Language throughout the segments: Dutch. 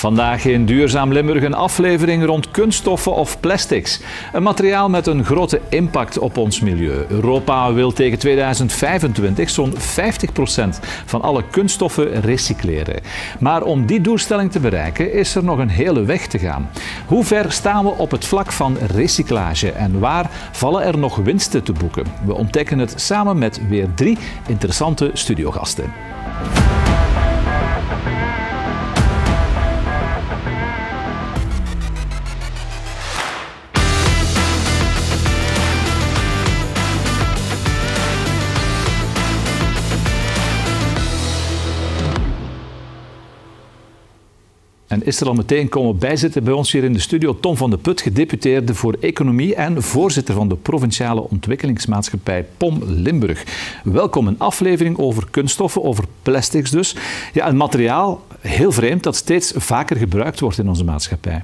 Vandaag in Duurzaam Limburg een aflevering rond kunststoffen of plastics. Een materiaal met een grote impact op ons milieu. Europa wil tegen 2025 zo'n 50% van alle kunststoffen recycleren. Maar om die doelstelling te bereiken is er nog een hele weg te gaan. Hoe ver staan we op het vlak van recyclage en waar vallen er nog winsten te boeken? We ontdekken het samen met weer 3 interessante studiogasten. En is er al meteen komen bijzitten bij ons hier in de studio Tom van de Put, gedeputeerde voor Economie en voorzitter van de Provinciale Ontwikkelingsmaatschappij POM Limburg. Welkom, een aflevering over kunststoffen, over plastics dus. Ja, een materiaal, heel vreemd, dat steeds vaker gebruikt wordt in onze maatschappij.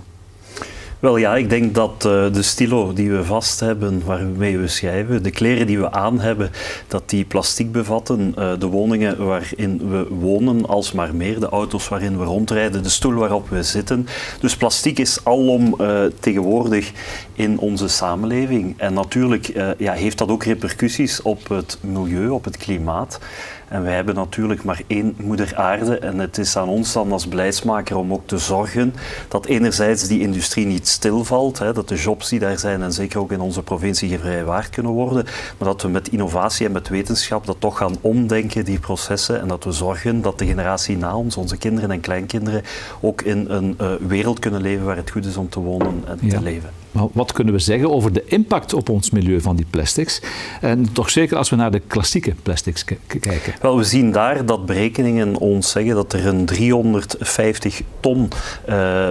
Wel ja, ik denk dat de stilo die we vast hebben, waarmee we schrijven, de kleren die we aan hebben, dat die plastic bevatten, de woningen waarin we wonen alsmaar meer, de auto's waarin we rondrijden, de stoel waarop we zitten. Dus plastic is alom tegenwoordig in onze samenleving. En natuurlijk heeft dat ook repercussies op het milieu, op het klimaat. En wij hebben natuurlijk maar één moeder aarde en het is aan ons dan als beleidsmaker om ook te zorgen dat enerzijds die industrie niet stilvalt, dat de jobs die daar zijn en zeker ook in onze provincie gevrijwaard kunnen worden, maar dat we met innovatie en met wetenschap dat toch gaan omdenken, die processen, en dat we zorgen dat de generatie na ons, onze kinderen en kleinkinderen, ook in een wereld kunnen leven waar het goed is om te wonen en te leven. Maar wat kunnen we zeggen over de impact op ons milieu van die plastics? En toch zeker als we naar de klassieke plastics kijken. Wel, we zien daar dat berekeningen ons zeggen dat er een 350 ton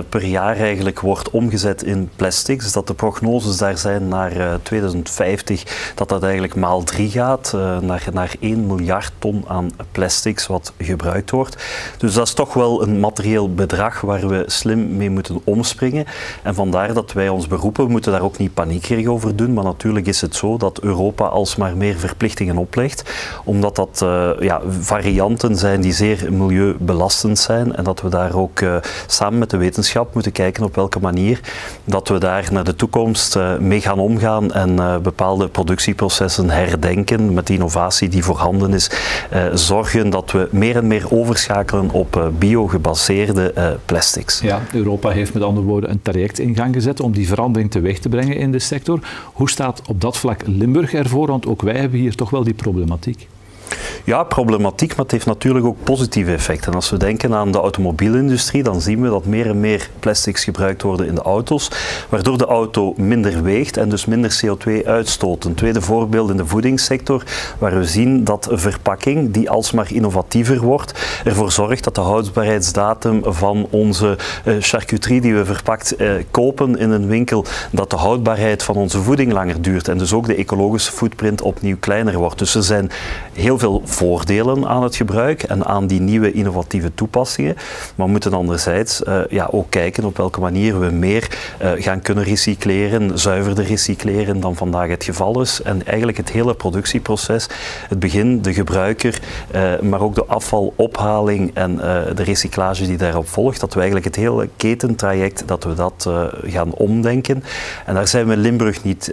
per jaar eigenlijk wordt omgezet in plastics. Dat de prognoses daar zijn naar 2050 dat dat eigenlijk maal 3 gaat. Naar 1 miljard ton aan plastics wat gebruikt wordt. Dus dat is toch wel een materieel bedrag waar we slim mee moeten omspringen. En vandaar dat wij ons beroepen. We moeten daar ook niet paniekerig over doen, maar natuurlijk is het zo dat Europa alsmaar meer verplichtingen oplegt, omdat dat varianten zijn die zeer milieubelastend zijn en dat we daar ook samen met de wetenschap moeten kijken op welke manier dat we daar naar de toekomst mee gaan omgaan en bepaalde productieprocessen herdenken met de innovatie die voorhanden is, zorgen dat we meer en meer overschakelen op bio-gebaseerde plastics. Ja, Europa heeft met andere woorden een traject in gang gezet om die verandering teweeg te brengen in de sector. Hoe staat op dat vlak Limburg ervoor? Want ook wij hebben hier toch wel die problematiek. Ja, problematiek, maar het heeft natuurlijk ook positieve effecten. Als we denken aan de automobielindustrie, dan zien we dat meer en meer plastics gebruikt worden in de auto's, waardoor de auto minder weegt en dus minder CO2 uitstoot. Een tweede voorbeeld in de voedingssector, waar we zien dat verpakking, die alsmaar innovatiever wordt, ervoor zorgt dat de houdbaarheidsdatum van onze charcuterie die we verpakt kopen in een winkel, dat de houdbaarheid van onze voeding langer duurt en dus ook de ecologische footprint opnieuw kleiner wordt. Dus er zijn heel veel voordelen aan het gebruik en aan die nieuwe innovatieve toepassingen. Maar we moeten anderzijds ook kijken op welke manier we meer gaan kunnen recycleren, zuiverder recycleren dan vandaag het geval is. En eigenlijk het hele productieproces, het begin, de gebruiker, maar ook de afvalophaling en de recyclage die daarop volgt, dat we eigenlijk het hele ketentraject, dat we dat gaan omdenken. En daar zijn we in Limburg niet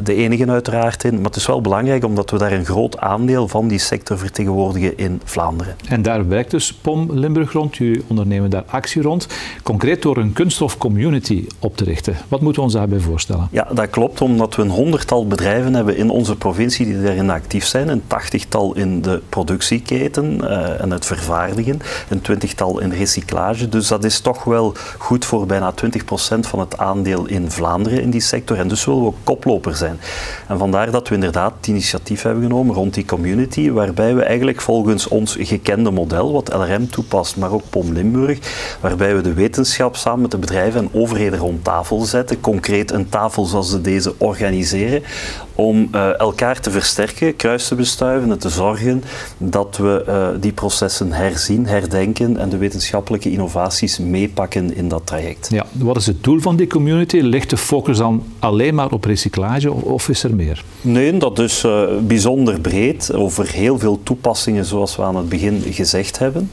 de enige uiteraard in, maar het is wel belangrijk omdat we daar een groot aandeel van die sector vertegenwoordigen in Vlaanderen. En daar werkt dus POM Limburg rond, jullie ondernemen daar actie rond, concreet door een kunststofcommunity op te richten. Wat moeten we ons daarbij voorstellen? Ja, dat klopt, omdat we een 100-tal bedrijven hebben in onze provincie die daarin actief zijn, een 80-tal in de productieketen en het vervaardigen, een 20-tal in recyclage. Dus dat is toch wel goed voor bijna 20% van het aandeel in Vlaanderen in die sector en dus willen we ook koploper zijn. En vandaar dat we inderdaad het initiatief hebben genomen rond die community, waarbij we eigenlijk volgens ons gekende model, wat LRM toepast, maar ook POM Limburg, waarbij we de wetenschap samen met de bedrijven en overheden rond tafel zetten, concreet een tafel zoals we deze organiseren, om elkaar te versterken, kruis te bestuiven en te zorgen dat we die processen herzien, herdenken en de wetenschappelijke innovaties meepakken in dat traject. Ja, wat is het doel van die community? Ligt de focus dan alleen maar op recyclage of is er meer? Nee, dat is bijzonder breed, over heel veel toepassingen zoals we aan het begin gezegd hebben.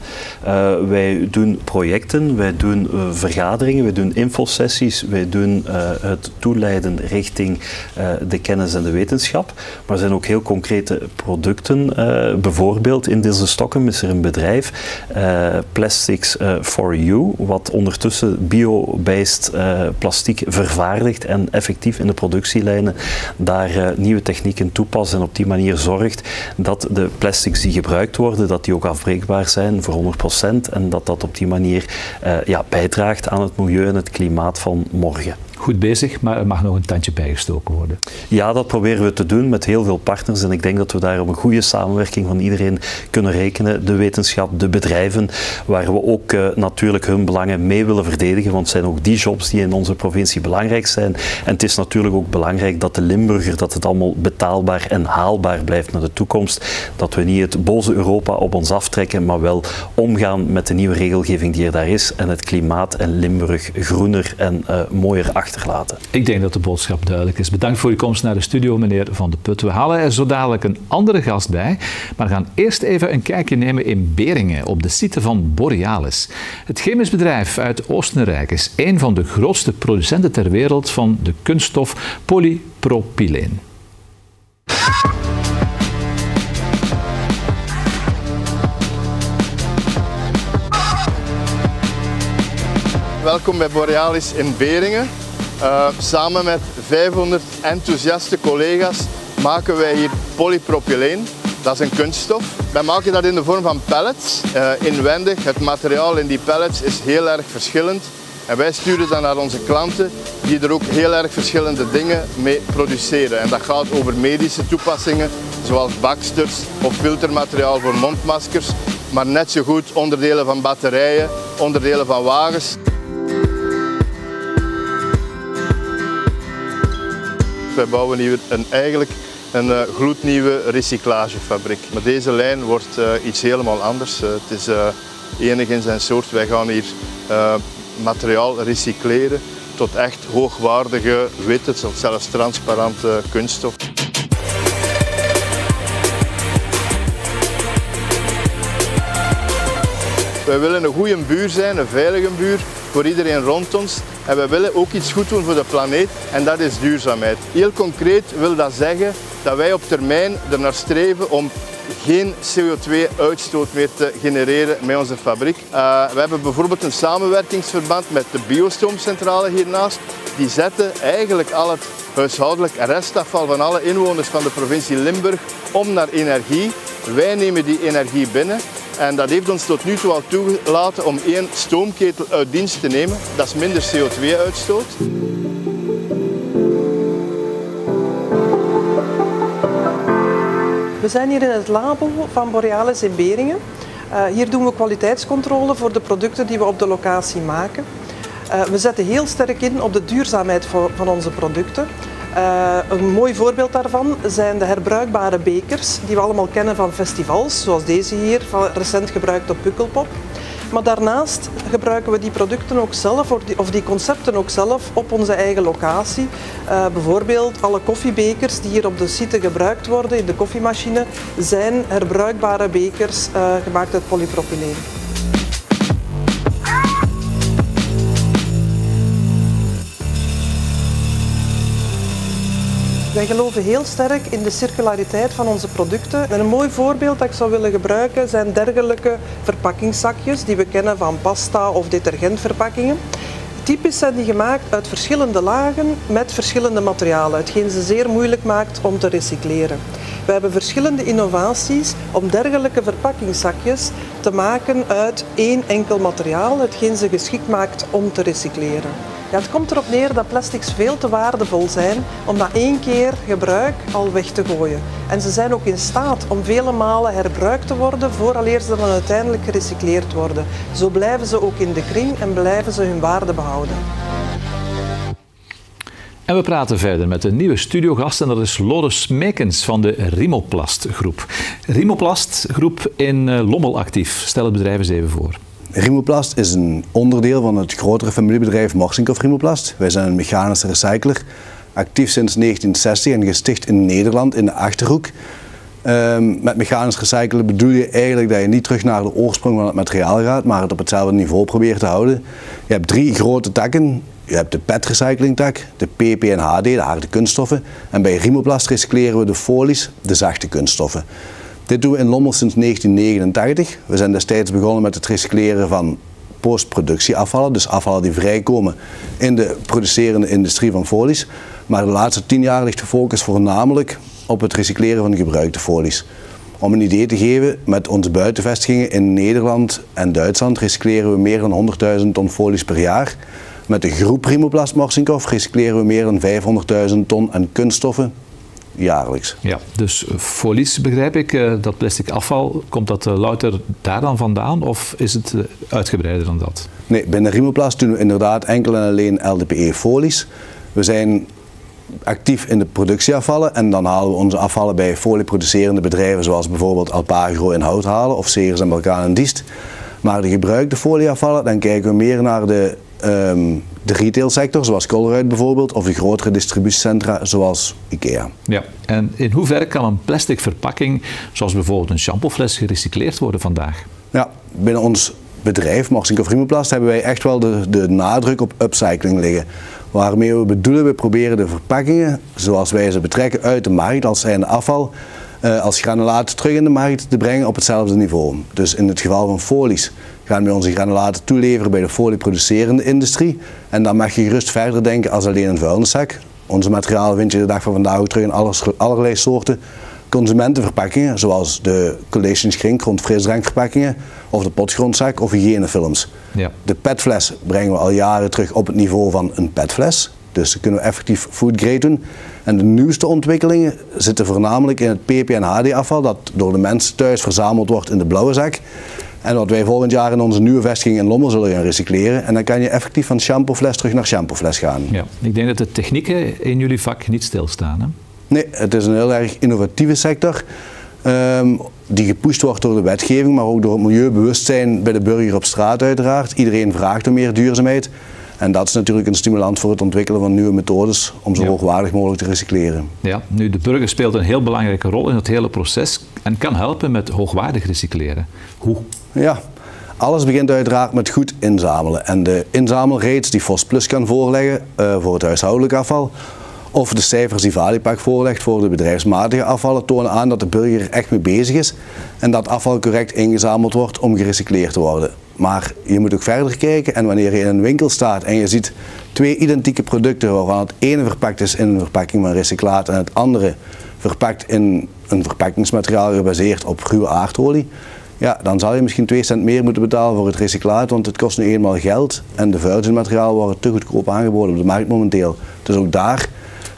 Wij doen projecten, wij doen vergaderingen, wij doen infosessies, wij doen het toeleiden richting de kennis en de wetenschap. Maar er zijn ook heel concrete producten. Bijvoorbeeld in deze Stockholm is er een bedrijf, Plastics for You, wat ondertussen bio-based plastiek vervaardigt en effectief in de productielijnen daar nieuwe technieken toepast en op die manier zorgt dat de plastics die gebruikt worden, dat die ook afbreekbaar zijn voor 100% en dat dat op die manier bijdraagt aan het milieu en het klimaat van morgen. Goed bezig, maar er mag nog een tandje bijgestoken worden. Ja, dat proberen we te doen met heel veel partners en ik denk dat we daar op een goede samenwerking van iedereen kunnen rekenen. De wetenschap, de bedrijven, waar we ook natuurlijk hun belangen mee willen verdedigen, want het zijn ook die jobs die in onze provincie belangrijk zijn. En het is natuurlijk ook belangrijk dat de Limburger, dat het allemaal betaalbaar en haalbaar blijft naar de toekomst. Dat we niet het boze Europa op ons aftrekken, maar wel omgaan met de nieuwe regelgeving die er daar is en het klimaat en Limburg groener en mooier achterlaten. Ik denk dat de boodschap duidelijk is. Bedankt voor uw komst naar de studio, meneer Van de Put. We halen er zo dadelijk een andere gast bij, maar gaan eerst even een kijkje nemen in Beringen, op de site van Borealis. Het chemisch bedrijf uit Oostenrijk is een van de grootste producenten ter wereld van de kunststof polypropyleen. Welkom bij Borealis in Beringen. Samen met 500 enthousiaste collega's maken wij hier polypropyleen. Dat is een kunststof. Wij maken dat in de vorm van pellets. Inwendig, het materiaal in die pellets is heel erg verschillend. En wij sturen dat naar onze klanten die er ook heel erg verschillende dingen mee produceren. En dat gaat over medische toepassingen zoals baksters of filtermateriaal voor mondmaskers. Maar net zo goed onderdelen van batterijen, onderdelen van wagens. Wij bouwen hier eigenlijk een gloednieuwe recyclagefabriek. Maar deze lijn wordt iets helemaal anders. Het is enig in zijn soort. Wij gaan hier materiaal recycleren tot echt hoogwaardige witte of zelfs transparante kunststof. Wij willen een goede buur zijn, een veilige buur voor iedereen rond ons. En wij willen ook iets goed doen voor de planeet en dat is duurzaamheid. Heel concreet wil dat zeggen dat wij op termijn ernaar streven om geen CO2-uitstoot meer te genereren met onze fabriek. We hebben bijvoorbeeld een samenwerkingsverband met de biostoomcentrale hiernaast. Die zetten eigenlijk al het huishoudelijk restafval van alle inwoners van de provincie Limburg om naar energie. Wij nemen die energie binnen. En dat heeft ons tot nu toe al toegelaten om 1 stoomketel uit dienst te nemen. Dat is minder CO2-uitstoot. We zijn hier in het labo van Borealis in Beringen. Hier doen we kwaliteitscontrole voor de producten die we op de locatie maken. We zetten heel sterk in op de duurzaamheid van onze producten. Een mooi voorbeeld daarvan zijn de herbruikbare bekers die we allemaal kennen van festivals, zoals deze hier, recent gebruikt op Pukkelpop. Maar daarnaast gebruiken we die producten ook zelf, of die concepten ook zelf, op onze eigen locatie. Bijvoorbeeld alle koffiebekers die hier op de site gebruikt worden in de koffiemachine, zijn herbruikbare bekers gemaakt uit polypropyleen. Wij geloven heel sterk in de circulariteit van onze producten. En een mooi voorbeeld dat ik zou willen gebruiken zijn dergelijke verpakkingszakjes die we kennen van pasta of detergentverpakkingen. Typisch zijn die gemaakt uit verschillende lagen met verschillende materialen, hetgeen ze zeer moeilijk maakt om te recycleren. We hebben verschillende innovaties om dergelijke verpakkingszakjes te maken uit één enkel materiaal, hetgeen ze geschikt maakt om te recycleren. Ja, het komt erop neer dat plastics veel te waardevol zijn om na 1 keer gebruik al weg te gooien. En ze zijn ook in staat om vele malen herbruikt te worden vooraleer ze dan uiteindelijk gerecycleerd worden. Zo blijven ze ook in de kring en blijven ze hun waarde behouden. En we praten verder met een nieuwe studiogast en dat is Lode Smekens van de Rimoplast Groep. Rimoplast Groep in Lommel actief. Stel het bedrijf eens even voor. Rimoplast is een onderdeel van het grotere familiebedrijf Morsinkhoff Rimoplast. Wij zijn een mechanische recycler, actief sinds 1960 en gesticht in Nederland in de Achterhoek. Met mechanisch recyclen bedoel je eigenlijk dat je niet terug naar de oorsprong van het materiaal gaat, maar het op hetzelfde niveau probeert te houden. Je hebt 3 grote takken. Je hebt de PET-recyclingtak, de PP en HD, de harde kunststoffen. En bij Rimoplast recycleren we de folies, de zachte kunststoffen. Dit doen we in Lommel sinds 1989. We zijn destijds begonnen met het recycleren van postproductieafvallen, dus afvallen die vrijkomen in de producerende industrie van folies. Maar de laatste 10 jaar ligt de focus voornamelijk op het recycleren van gebruikte folies. Om een idee te geven, met onze buitenvestigingen in Nederland en Duitsland recycleren we meer dan 100.000 ton folies per jaar. Met de groep Rimoplast Morsinkhoff recycleren we meer dan 500.000 ton aan kunststoffen jaarlijks. Ja, dus folies begrijp ik, dat plastic afval, komt dat louter daar dan vandaan of is het uitgebreider dan dat? Nee, binnen Rimoplast doen we inderdaad enkel en alleen LDPE-folies. We zijn actief in de productieafvallen en dan halen we onze afvallen bij folieproducerende bedrijven zoals bijvoorbeeld Alpagro in Houthalen of Segers en Balkan in Diest. Maar de gebruikte folieafvallen, dan kijken we meer naar de retailsector, zoals Colruyt bijvoorbeeld, of de grotere distributiecentra, zoals IKEA. Ja, en in hoeverre kan een plastic verpakking, zoals bijvoorbeeld een shampoofles, gerecycleerd worden vandaag? Ja, binnen ons bedrijf, Morsinkhoff Rimoplast, hebben wij echt wel de nadruk op upcycling liggen. Waarmee we bedoelen, we proberen de verpakkingen, zoals wij ze betrekken uit de markt als zijnde afval, als granulaten terug in de markt te brengen op hetzelfde niveau. Dus in het geval van folies gaan we onze granulaten toeleveren bij de folieproducerende industrie. En dan mag je gerust verder denken als alleen een vuilniszak. Onze materialen vind je de dag van vandaag ook terug in allerlei soorten consumentenverpakkingen, zoals de collation grond frisdrankverpakkingen of de potgrondzak of hygiënefilms. Ja. De petfles brengen we al jaren terug op het niveau van een petfles. Dus dan kunnen we effectief foodgrade doen. En de nieuwste ontwikkelingen zitten voornamelijk in het PP en HD afval dat door de mensen thuis verzameld wordt in de blauwe zak. En wat wij volgend jaar in onze nieuwe vestiging in Lommel zullen gaan recycleren. En dan kan je effectief van shampoofles terug naar shampoofles gaan. Ja, ik denk dat de technieken in jullie vak niet stilstaan, hè? Nee, het is een heel erg innovatieve sector. Die gepusht wordt door de wetgeving, maar ook door het milieubewustzijn bij de burger op straat uiteraard. Iedereen vraagt om meer duurzaamheid. En dat is natuurlijk een stimulans voor het ontwikkelen van nieuwe methodes om zo hoogwaardig mogelijk te recycleren. Ja, nu de burger speelt een heel belangrijke rol in het hele proces en kan helpen met hoogwaardig recycleren. Hoe? Ja, alles begint uiteraard met goed inzamelen. En de inzamelrates die FOSPlus kan voorleggen voor het huishoudelijk afval, of de cijfers die Valipak voorlegt voor de bedrijfsmatige afvallen, tonen aan dat de burger er echt mee bezig is en dat afval correct ingezameld wordt om gerecycleerd te worden. Maar je moet ook verder kijken en wanneer je in een winkel staat en je ziet 2 identieke producten waarvan het ene verpakt is in een verpakking van recyclaat en het andere verpakt in een verpakkingsmateriaal gebaseerd op ruwe aardolie, ja, dan zal je misschien 2 cent meer moeten betalen voor het recyclaat, want het kost nu eenmaal geld en de vuilnismaterialen worden te goedkoop aangeboden op de markt momenteel. Dus ook daar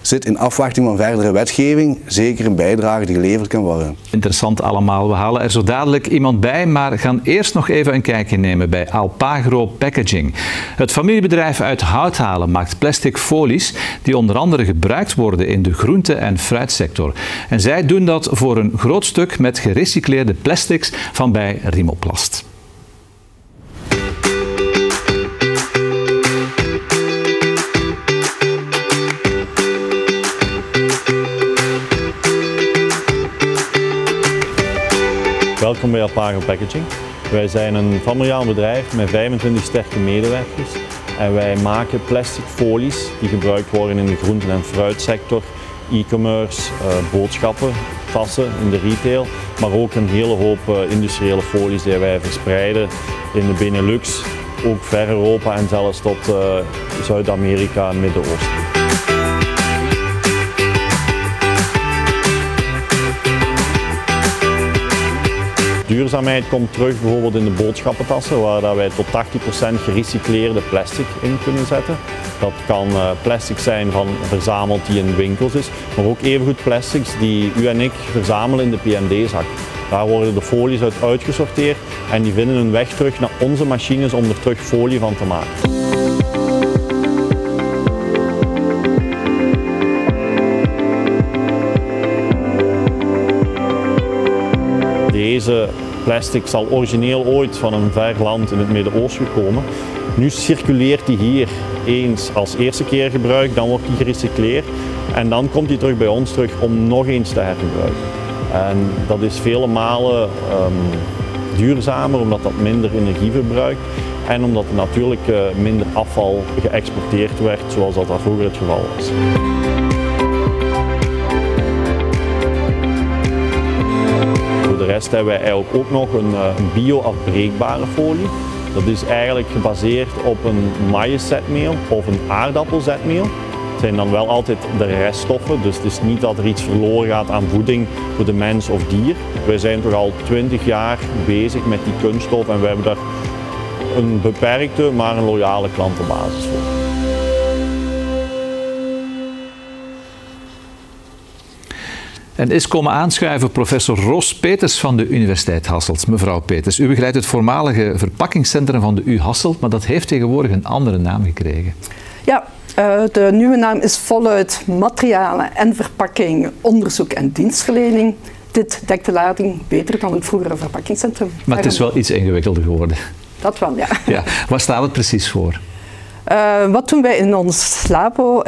zit in afwachting van verdere wetgeving zeker een bijdrage die geleverd kan worden. Interessant allemaal. We halen er zo dadelijk iemand bij, maar gaan eerst nog even een kijkje nemen bij Alpagro Packaging. Het familiebedrijf uit Houthalen maakt plastic folies die onder andere gebruikt worden in de groente- en fruitsector. En zij doen dat voor een groot stuk met gerecycleerde plastics van bij Rimoplast. Welkom bij Alpagro Packaging. Wij zijn een familiaal bedrijf met 25 sterke medewerkers en wij maken plastic folies die gebruikt worden in de groenten- en fruitsector, e-commerce, boodschappen, tassen in de retail, maar ook een hele hoop industriële folies die wij verspreiden in de Benelux, ook ver Europa en zelfs tot Zuid-Amerika en Midden-Oosten. Duurzaamheid komt terug bijvoorbeeld in de boodschappentassen, waar wij tot 80% gerecycleerde plastic in kunnen zetten. Dat kan plastic zijn van verzameld die in winkels is, maar ook evengoed plastics die u en ik verzamelen in de P&D-zak. Daar worden de folies uit uitgesorteerd en die vinden hun weg terug naar onze machines om er terug folie van te maken. Deze plastic zal origineel ooit van een ver land in het Midden-Oosten komen. Nu circuleert die hier eens als eerste keer gebruikt, dan wordt die gerecycleerd en dan komt die terug bij ons terug om nog eens te hergebruiken. En dat is vele malen duurzamer omdat dat minder energie verbruikt en omdat er natuurlijk minder afval geëxporteerd werd zoals dat vroeger het geval was. Voor de rest hebben wij eigenlijk ook nog een bio-afbreekbare folie. Dat is eigenlijk gebaseerd op een maïszetmeel of een aardappelzetmeel. Het zijn dan wel altijd de reststoffen, dus het is niet dat er iets verloren gaat aan voeding voor de mens of dier. Wij zijn toch al 20 jaar bezig met die kunststof en we hebben daar een beperkte maar een loyale klantenbasis voor. En is komen aanschuiven professor Roos Peters van de Universiteit Hasselt. Mevrouw Peters, u begeleidt het voormalige verpakkingscentrum van de U Hasselt, maar dat heeft tegenwoordig een andere naam gekregen. Ja, de nieuwe naam is voluit Materialen en Verpakking, Onderzoek en Dienstverlening. Dit dekt de lading beter dan het vroegere verpakkingscentrum. Maar het is wel iets ingewikkelder geworden. Dat wel, ja. Ja. Waar staat het precies voor? Wat doen wij in ons labo?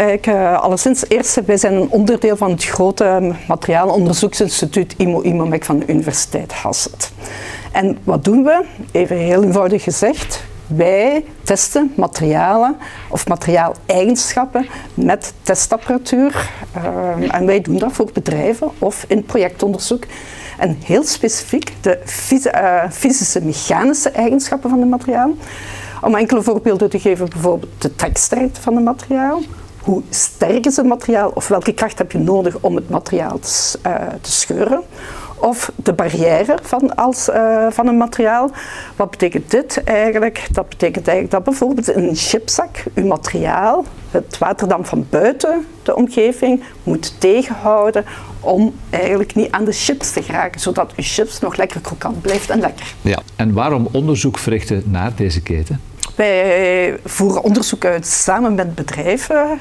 Alleszins, eerst, wij zijn een onderdeel van het grote materiaalonderzoeksinstituut IMO-IMOMEC van de Universiteit Hasselt. En wat doen we? Even heel eenvoudig gezegd. Wij testen materialen of materiaaleigenschappen met testapparatuur. En wij doen dat voor bedrijven of in projectonderzoek. En heel specifiek de fysische, mechanische eigenschappen van de materiaal. Om enkele voorbeelden te geven, bijvoorbeeld de treksterkte van het materiaal. Hoe sterk is het materiaal of welke kracht heb je nodig om het materiaal te scheuren. Of de barrière van een materiaal. Wat betekent dit eigenlijk? Dat betekent eigenlijk dat bijvoorbeeld in een chipzak uw materiaal het waterdamp van buiten de omgeving moet tegenhouden om eigenlijk niet aan de chips te geraken, zodat uw chips nog lekker krokant blijft en lekker. Ja. En waarom onderzoek verrichten naar deze keten? Wij voeren onderzoek uit samen met bedrijven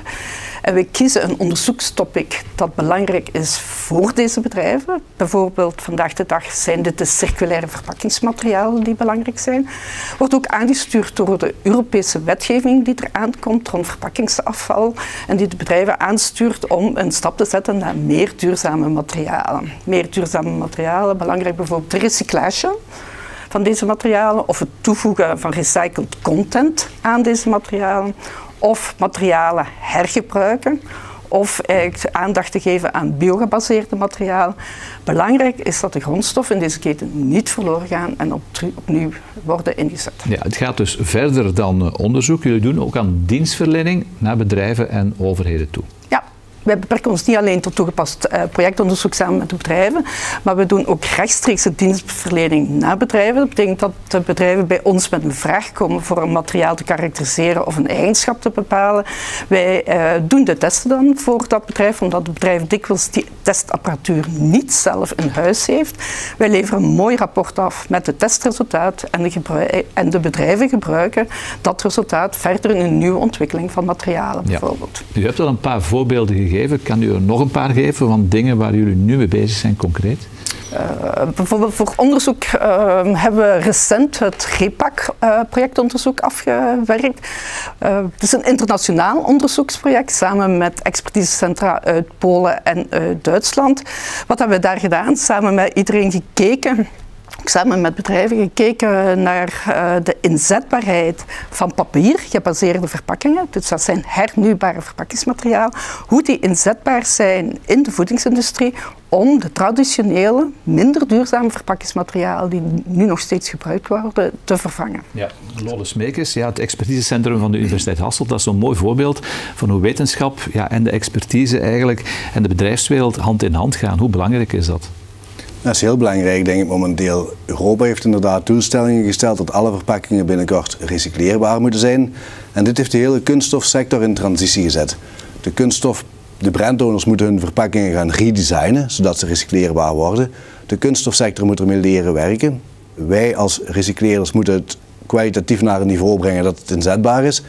en we kiezen een onderzoekstopic dat belangrijk is voor deze bedrijven. Bijvoorbeeld vandaag de dag zijn dit de circulaire verpakkingsmaterialen die belangrijk zijn. Wordt ook aangestuurd door de Europese wetgeving die er aankomt rond verpakkingsafval en die de bedrijven aanstuurt om een stap te zetten naar meer duurzame materialen. Meer duurzame materialen, belangrijk bijvoorbeeld de recyclage van deze materialen of het toevoegen van recycled content aan deze materialen of materialen hergebruiken of aandacht te geven aan biogebaseerde materialen. Belangrijk is dat de grondstoffen in deze keten niet verloren gaan en opnieuw worden ingezet. Ja, het gaat dus verder dan onderzoek. Jullie doen ook aan dienstverlening naar bedrijven en overheden toe. Ja. Wij beperken ons niet alleen tot toegepast projectonderzoek samen met de bedrijven, maar we doen ook rechtstreekse dienstverlening naar bedrijven. Dat betekent dat de bedrijven bij ons met een vraag komen voor een materiaal te karakteriseren of een eigenschap te bepalen. Wij doen de testen dan voor dat bedrijf, omdat het bedrijf dikwijls die testapparatuur niet zelf in huis heeft. Wij leveren een mooi rapport af met het testresultaat en de bedrijven gebruiken dat resultaat verder in een nieuwe ontwikkeling van materialen bijvoorbeeld. U hebt al een paar voorbeelden gegeven. Kan u er nog een paar geven van dingen waar jullie nu mee bezig zijn concreet? Bijvoorbeeld voor onderzoek hebben we recent het REPAC-projectonderzoek afgewerkt. Het is een internationaal onderzoeksproject samen met expertisecentra uit Polen en uit Duitsland. Wat hebben we daar gedaan? Samen met iedereen gekeken. Samen met bedrijven gekeken naar de inzetbaarheid van papier gebaseerde verpakkingen. Dus dat zijn hernieuwbare verpakkingsmateriaal. Hoe die inzetbaar zijn in de voedingsindustrie om de traditionele, minder duurzame verpakkingsmaterialen die nu nog steeds gebruikt worden, te vervangen. Ja, Lolle Smeekens, het expertisecentrum van de Universiteit Hasselt, dat is zo'n mooi voorbeeld van hoe wetenschap en de expertise eigenlijk en de bedrijfswereld hand in hand gaan. Hoe belangrijk is dat? Dat is heel belangrijk, denk ik, momenteel. Europa heeft inderdaad doelstellingen gesteld dat alle verpakkingen binnenkort recycleerbaar moeten zijn. En dit heeft de hele kunststofsector in transitie gezet. De brandowners moeten hun verpakkingen gaan redesignen, zodat ze recycleerbaar worden. De kunststofsector moet ermee leren werken. Wij als recycleerders moeten het kwalitatief naar een niveau brengen dat het inzetbaar is.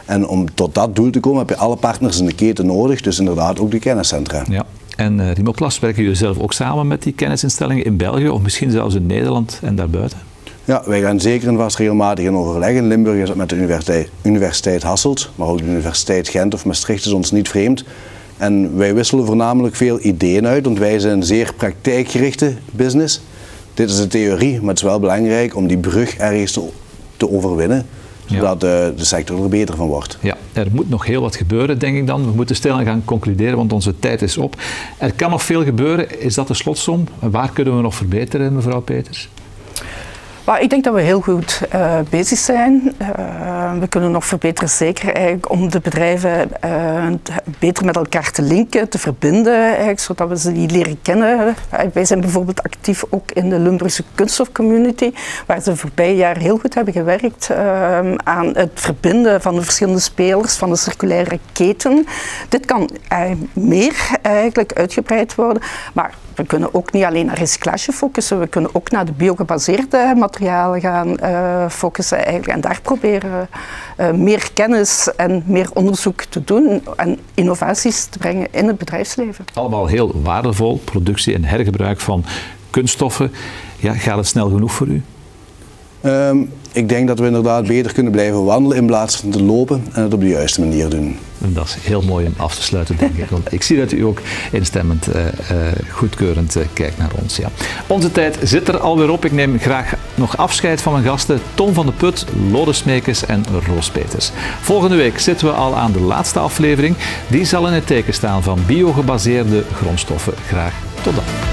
En om tot dat doel te komen heb je alle partners in de keten nodig, dus inderdaad ook de kenniscentra. Ja. En Rimoplast, werken jullie zelf ook samen met die kennisinstellingen in België of misschien zelfs in Nederland en daarbuiten? Ja, wij gaan zeker en vast regelmatig in overleg. In Limburg is het met de Universiteit Hasselt, maar ook de Universiteit Gent of Maastricht is ons niet vreemd. En wij wisselen voornamelijk veel ideeën uit, want wij zijn een zeer praktijkgerichte business. Dit is de theorie, maar het is wel belangrijk om die brug ergens te overwinnen, zodat de sector er beter van wordt. Ja, er moet nog heel wat gebeuren, denk ik dan. We moeten stilaan gaan concluderen, want onze tijd is op. Er kan nog veel gebeuren. Is dat de slotsom? Waar kunnen we nog verbeteren, mevrouw Peters? Maar ik denk dat we heel goed bezig zijn. We kunnen nog verbeteren, zeker eigenlijk, om de bedrijven beter met elkaar te linken, te verbinden, eigenlijk, zodat we ze leren kennen. Wij zijn bijvoorbeeld actief ook in de Limburgse kunststofcommunity, waar ze de voorbije jaren heel goed hebben gewerkt aan het verbinden van de verschillende spelers van de circulaire keten. Dit kan meer eigenlijk uitgebreid worden, maar we kunnen ook niet alleen naar recyclage focussen, we kunnen ook naar de biogebaseerde materialen gaan focussen eigenlijk, en daar proberen meer kennis en meer onderzoek te doen en innovaties te brengen in het bedrijfsleven. Allemaal heel waardevol, productie en hergebruik van kunststoffen. Ja, gaat het snel genoeg voor u? Ik denk dat we inderdaad beter kunnen blijven wandelen in plaats van te lopen en het op de juiste manier doen. En dat is heel mooi om af te sluiten, denk ik. Want ik zie dat u ook instemmend, goedkeurend kijkt naar ons. Ja. Onze tijd zit er alweer op. Ik neem graag nog afscheid van mijn gasten Ton van de Put, Lode Smeekens en Roos Peters. Volgende week zitten we al aan de laatste aflevering. Die zal in het teken staan van biogebaseerde grondstoffen. Graag tot dan.